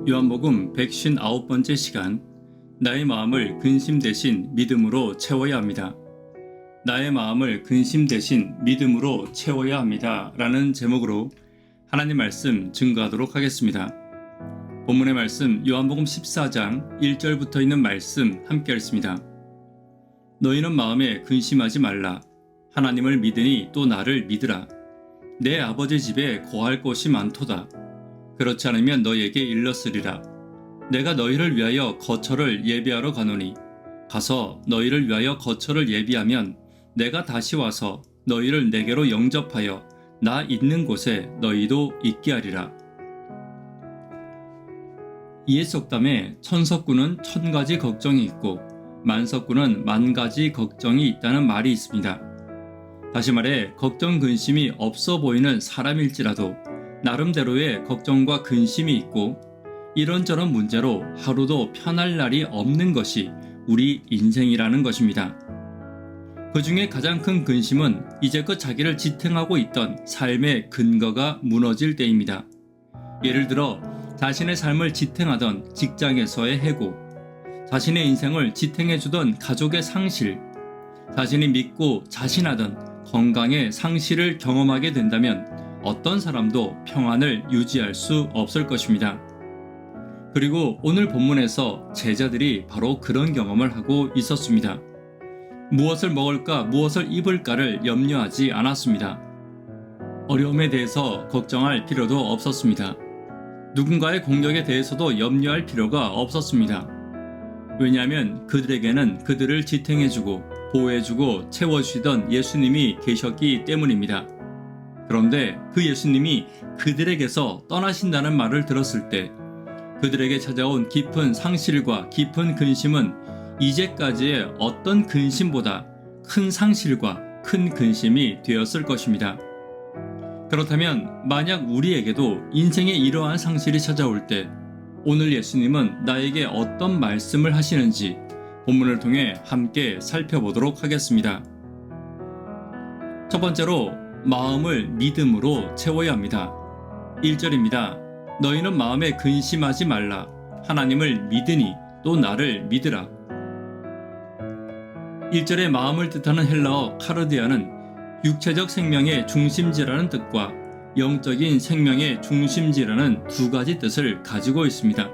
요한복음 159번째 시간, 나의 마음을 근심 대신 믿음으로 채워야 합니다. 나의 마음을 근심 대신 믿음으로 채워야 합니다. 라는 제목으로 하나님 말씀 증거하도록 하겠습니다. 본문의 말씀 요한복음 14장 1절부터 있는 말씀 함께 읽습니다. 너희는 마음에 근심하지 말라. 하나님을 믿으니 또 나를 믿으라. 내 아버지 집에 거할 곳이 많도다. 그렇지 않으면 너희에게 일렀으리라. 내가 너희를 위하여 거처를 예비하러 가노니 가서 너희를 위하여 거처를 예비하면 내가 다시 와서 너희를 내게로 영접하여 나 있는 곳에 너희도 있게 하리라. 이에 속담에 천석구는 1000가지 걱정이 있고 만석구는 10,000가지 걱정이 있다는 말이 있습니다. 다시 말해 걱정 근심이 없어 보이는 사람일지라도 나름대로의 걱정과 근심이 있고 이런저런 문제로 하루도 편할 날이 없는 것이 우리 인생이라는 것입니다. 그 중에 가장 큰 근심은 이제껏 자기를 지탱하고 있던 삶의 근거가 무너질 때입니다. 예를 들어 자신의 삶을 지탱하던 직장에서의 해고, 자신의 인생을 지탱해주던 가족의 상실, 자신이 믿고 자신하던 건강의 상실을 경험하게 된다면 어떤 사람도 평안을 유지할 수 없을 것입니다. 그리고 오늘 본문에서 제자들이 바로 그런 경험을 하고 있었습니다. 무엇을 먹을까, 무엇을 입을까를 염려하지 않았습니다. 어려움에 대해서 걱정할 필요도 없었습니다. 누군가의 공격에 대해서도 염려할 필요가 없었습니다. 왜냐하면 그들에게는 그들을 지탱해주고 보호해주고 채워주시던 예수님이 계셨기 때문입니다. 그런데 그 예수님이 그들에게서 떠나신다는 말을 들었을 때 그들에게 찾아온 깊은 상실과 깊은 근심은 이제까지의 어떤 근심보다 큰 상실과 큰 근심이 되었을 것입니다. 그렇다면 만약 우리에게도 인생에 이러한 상실이 찾아올 때 오늘 예수님은 나에게 어떤 말씀을 하시는지 본문을 통해 함께 살펴보도록 하겠습니다. 첫 번째로 마음을 믿음으로 채워야 합니다. 1절입니다. 너희는 마음에 근심하지 말라. 하나님을 믿으니 또 나를 믿으라. 1절의 마음을 뜻하는 헬라어 카르디아는 육체적 생명의 중심지라는 뜻과 영적인 생명의 중심지라는 두 가지 뜻을 가지고 있습니다.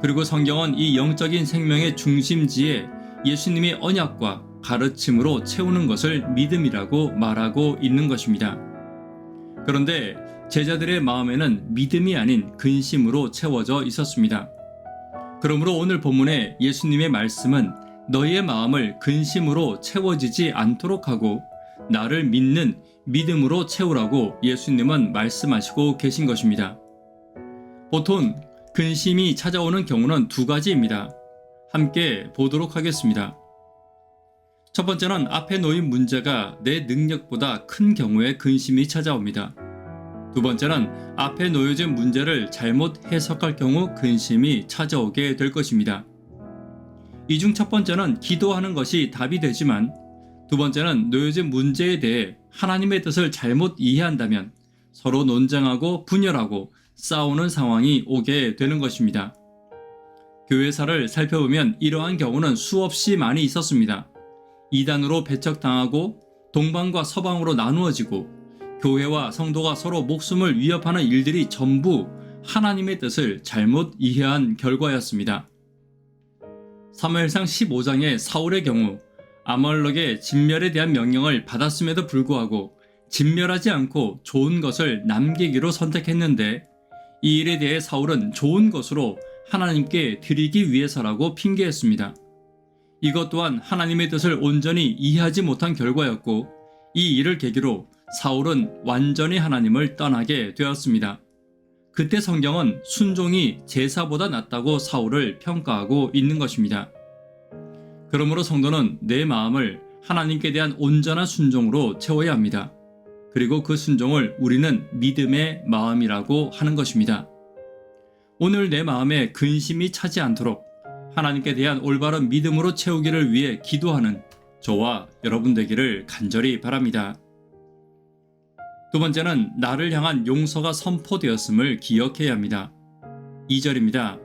그리고 성경은 이 영적인 생명의 중심지에 예수님의 언약과 가르침으로 채우는 것을 믿음이라고 말하고 있는 것입니다. 그런데 제자들의 마음에는 믿음이 아닌 근심으로 채워져 있었습니다. 그러므로 오늘 본문의 예수님의 말씀은 너희의 마음을 근심으로 채워지지 않도록 하고 나를 믿는 믿음으로 채우라고 예수님은 말씀하시고 계신 것입니다. 보통 근심이 찾아오는 경우는 두 가지입니다. 함께 보도록 하겠습니다. 첫 번째는 앞에 놓인 문제가 내 능력보다 큰 경우에 근심이 찾아옵니다. 두 번째는 앞에 놓여진 문제를 잘못 해석할 경우 근심이 찾아오게 될 것입니다. 이 중 첫 번째는 기도하는 것이 답이 되지만 두 번째는 놓여진 문제에 대해 하나님의 뜻을 잘못 이해한다면 서로 논쟁하고 분열하고 싸우는 상황이 오게 되는 것입니다. 교회사를 살펴보면 이러한 경우는 수없이 많이 있었습니다. 이단으로 배척당하고 동방과 서방으로 나누어지고 교회와 성도가 서로 목숨을 위협하는 일들이 전부 하나님의 뜻을 잘못 이해한 결과였습니다. 사무엘상 15장의 사울의 경우 아말렉의 진멸에 대한 명령을 받았음에도 불구하고 진멸하지 않고 좋은 것을 남기기로 선택했는데 이 일에 대해 사울은 좋은 것으로 하나님께 드리기 위해서라고 핑계했습니다. 이것 또한 하나님의 뜻을 온전히 이해하지 못한 결과였고 이 일을 계기로 사울은 완전히 하나님을 떠나게 되었습니다. 그때 성경은 순종이 제사보다 낫다고 사울을 평가하고 있는 것입니다. 그러므로 성도는 내 마음을 하나님께 대한 온전한 순종으로 채워야 합니다. 그리고 그 순종을 우리는 믿음의 마음이라고 하는 것입니다. 오늘 내 마음에 근심이 차지 않도록 하나님께 대한 올바른 믿음으로 채우기를 위해 기도하는 저와 여러분 되기를 간절히 바랍니다. 두 번째는 나를 향한 용서가 선포되었음을 기억해야 합니다. 2절입니다.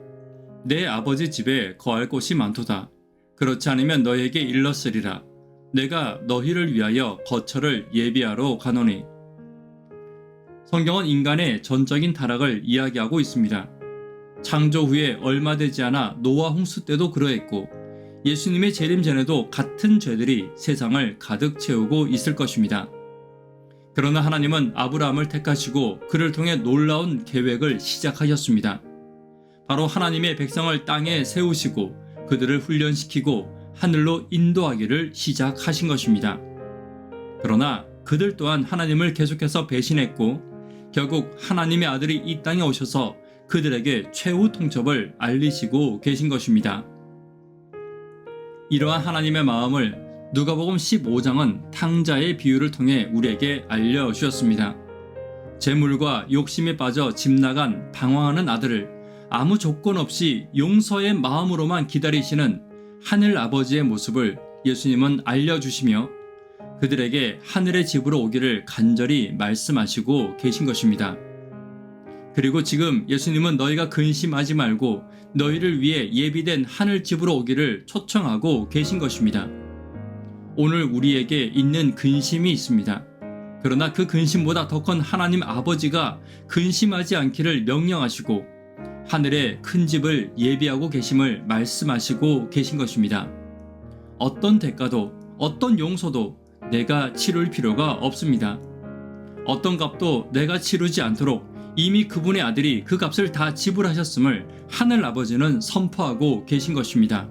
내 아버지 집에 거할 곳이 많도다. 그렇지 않으면 너희에게 일렀으리라. 내가 너희를 위하여 거처를 예비하러 가노니. 성경은 인간의 전적인 타락을 이야기하고 있습니다. 창조 후에 얼마 되지 않아 노아 홍수 때도 그러했고 예수님의 재림 전에도 같은 죄들이 세상을 가득 채우고 있을 것입니다. 그러나 하나님은 아브라함을 택하시고 그를 통해 놀라운 계획을 시작하셨습니다. 바로 하나님의 백성을 땅에 세우시고 그들을 훈련시키고 하늘로 인도하기를 시작하신 것입니다. 그러나 그들 또한 하나님을 계속해서 배신했고 결국 하나님의 아들이 이 땅에 오셔서 그들에게 최후 통첩을 알리시고 계신 것입니다. 이러한 하나님의 마음을 누가복음 15장은 탕자의 비유를 통해 우리에게 알려주셨습니다. 재물과 욕심에 빠져 집 나간 방황하는 아들을 아무 조건 없이 용서의 마음으로만 기다리시는 하늘 아버지의 모습을 예수님은 알려주시며 그들에게 하늘의 집으로 오기를 간절히 말씀하시고 계신 것입니다. 그리고 지금 예수님은 너희가 근심하지 말고 너희를 위해 예비된 하늘 집으로 오기를 초청하고 계신 것입니다. 오늘 우리에게 있는 근심이 있습니다. 그러나 그 근심보다 더 큰 하나님 아버지가 근심하지 않기를 명령하시고 하늘에 큰 집을 예비하고 계심을 말씀하시고 계신 것입니다. 어떤 대가도 어떤 용서도 내가 치룰 필요가 없습니다. 어떤 값도 내가 치르지 않도록 이미 그분의 아들이 그 값을 다 지불하셨음을 하늘 아버지는 선포하고 계신 것입니다.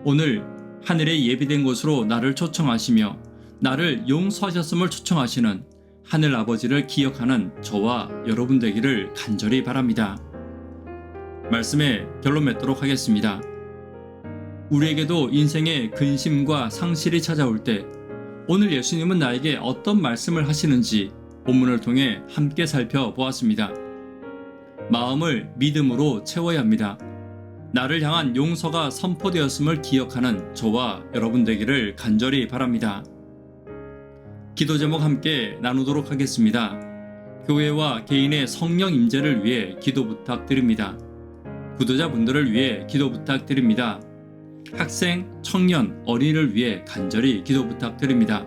오늘 하늘에 예비된 곳으로 나를 초청하시며 나를 용서하셨음을 초청하시는 하늘 아버지를 기억하는 저와 여러분 되기를 간절히 바랍니다. 말씀에 결론 맺도록 하겠습니다. 우리에게도 인생의 근심과 상실이 찾아올 때 오늘 예수님은 나에게 어떤 말씀을 하시는지 본문을 통해 함께 살펴보았습니다. 마음을 믿음으로 채워야 합니다. 나를 향한 용서가 선포되었음을 기억하는 저와 여러분 되기를 간절히 바랍니다. 기도 제목 함께 나누도록 하겠습니다. 교회와 개인의 성령 임재를 위해 기도 부탁드립니다. 구도자분들을 위해 기도 부탁드립니다. 학생, 청년, 어린이를 위해 간절히 기도 부탁드립니다.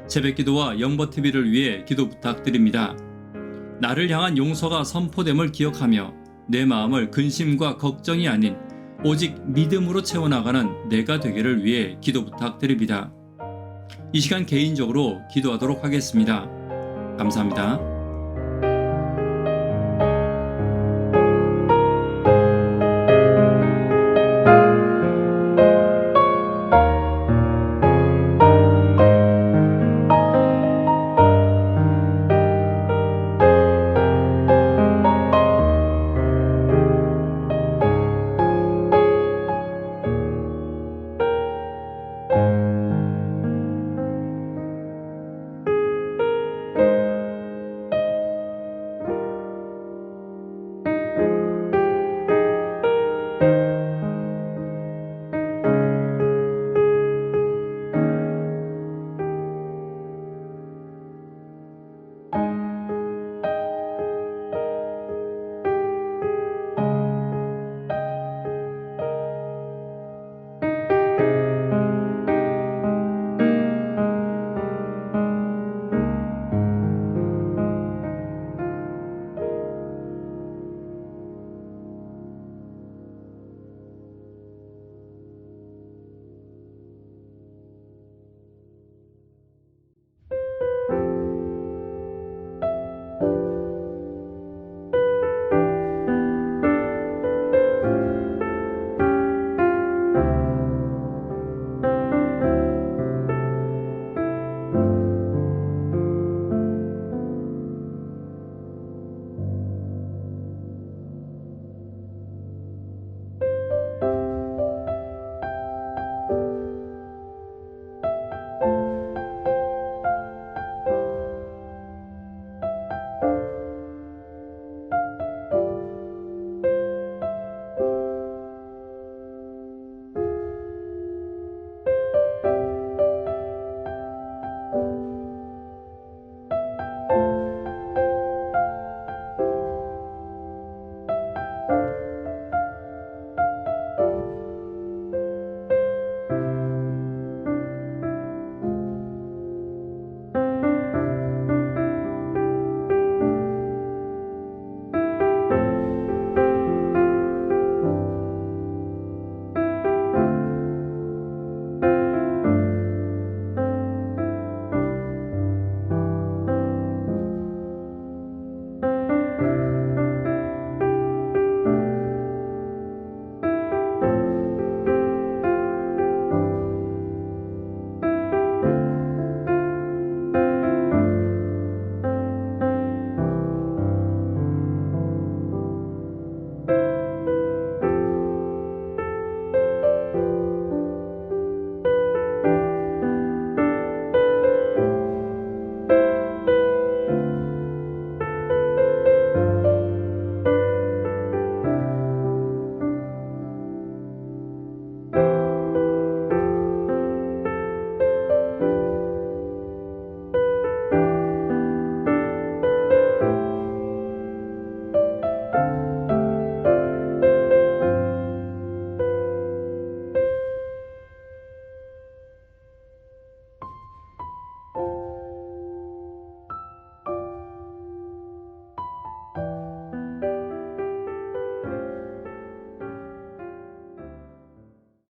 새벽기도와 영버TV를 위해 기도 부탁드립니다. 나를 향한 용서가 선포됨을 기억하며 내 마음을 근심과 걱정이 아닌 오직 믿음으로 채워나가는 내가 되기를 위해 기도 부탁드립니다. 이 시간 개인적으로 기도하도록 하겠습니다. 감사합니다.